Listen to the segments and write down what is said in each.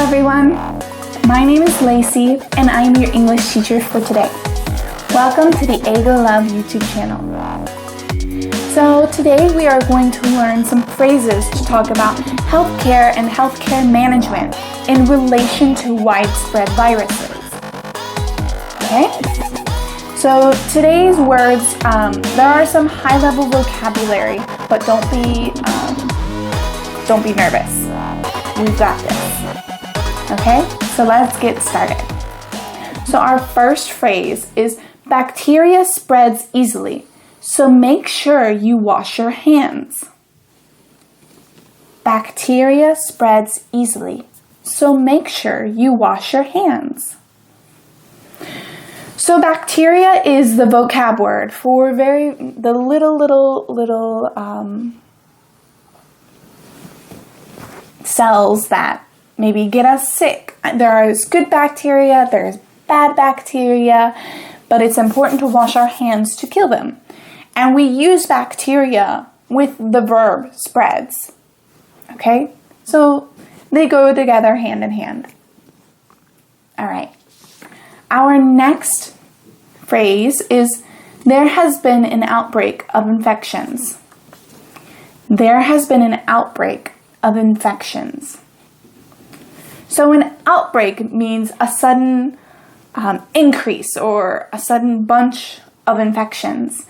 everyone, my name is Lacey and I am your English teacher for today. Welcome to the Ego Love YouTube channel. So today we are going to learn some phrases to talk about healthcare and healthcare management in relation to widespread viruses. Okay? So today's words, there are some high-level vocabulary, but don't be nervous. We've got this. Okay, so let's get started. So our first phrase is bacteria spreads easily, so make sure you wash your hands. Bacteria spreads easily, so make sure you wash your hands. So bacteria is the vocab word for the little cells that maybe get us sick. There is good bacteria, there's bad bacteria, but it's important to wash our hands to kill them. And we use bacteria with the verb spreads. Okay? So they go together hand in hand. All right. Our next phrase is there has been an outbreak of infections. There has been an outbreak of infections. So an outbreak means a sudden increase or a sudden bunch of infections.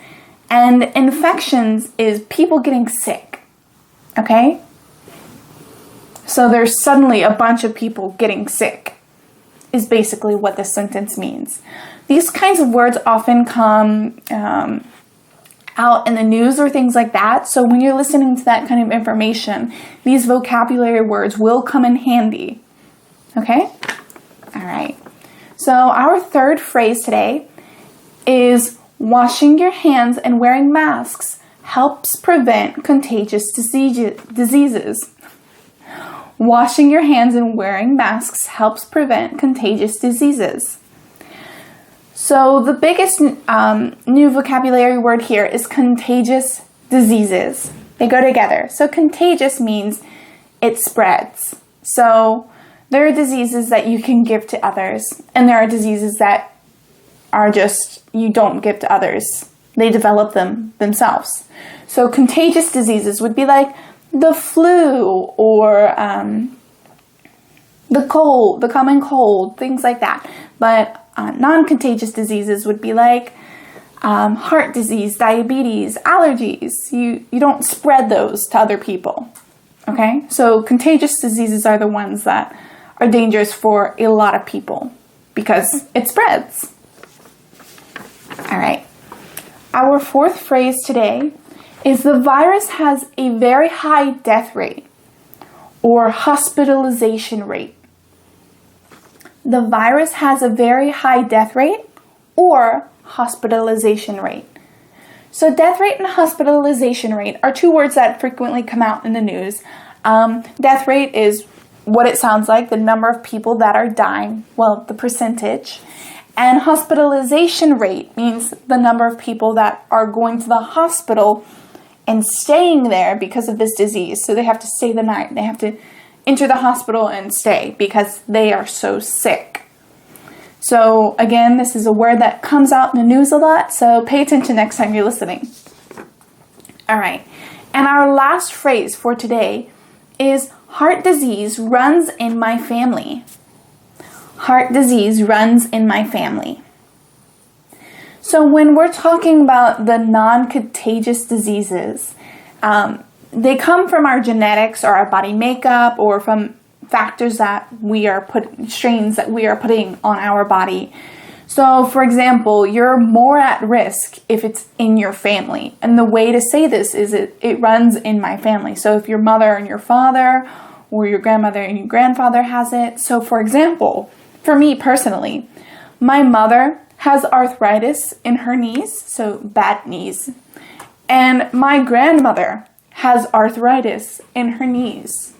And infections is people getting sick. Okay? So there's suddenly a bunch of people getting sick is basically what this sentence means. These kinds of words often come out in the news or things like that. So when you're listening to that kind of information, these vocabulary words will come in handy. Okay? All right. So our third phrase today is washing your hands and wearing masks helps prevent contagious diseases. Washing your hands and wearing masks helps prevent contagious diseases. So the biggest new vocabulary word here is contagious diseases. They go together. So contagious means it spreads. So there are diseases that you can give to others, and there are diseases that are just you don't give to others. They develop them themselves. So contagious diseases would be like the flu or the cold, the common cold, things like that. But non-contagious diseases would be like heart disease, diabetes, allergies. You don't spread those to other people. Okay? So contagious diseases are the ones that are dangerous for a lot of people because it spreads. All right. Our fourth phrase today is the virus has a very high death rate or hospitalization rate. The virus has a very high death rate or hospitalization rate. So death rate and hospitalization rate are two words that frequently come out in the news. Death rate is what it sounds like, the number of people that are dying, well, the percentage. And hospitalization rate means the number of people that are going to the hospital and staying there because of this disease. So they have to stay the night. They have to enter the hospital and stay because they are so sick. So again, this is a word that comes out in the news a lot, so pay attention next time you're listening. All right. And our last phrase for today is heart disease runs in my family. Heart disease runs in my family. So when we're talking about the non-contagious diseases, they come from our genetics or our body makeup or from factors that strains that we are putting on our body. So for example, you're more at risk if it's in your family. And the way to say this is it runs in my family. So if your mother and your father or your grandmother and your grandfather has it. So for example, for me personally, my mother has arthritis in her knees, so bad knees. And my grandmother has arthritis in her knees.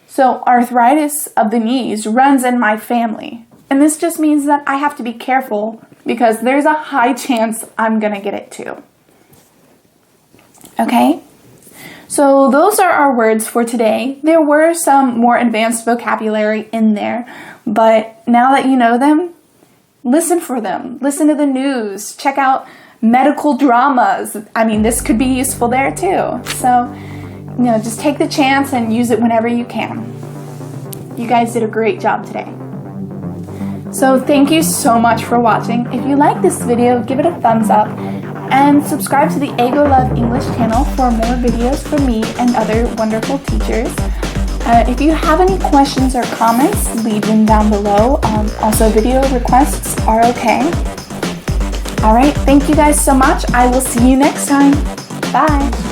So arthritis of the knees runs in my family. And this just means that I have to be careful because there's a high chance I'm going to get it too. Okay? So those are our words for today. There were some more advanced vocabulary in there, but now that you know them, listen for them. Listen to the news. Check out medical dramas. I mean, this could be useful there too. So, just take the chance and use it whenever you can. You guys did a great job today. So thank you so much for watching. If you like this video, give it a thumbs up and subscribe to the Ego Love English channel for more videos from me and other wonderful teachers. If you have any questions or comments, leave them down below. Also, video requests are okay. All right, thank you guys so much. I will see you next time. Bye.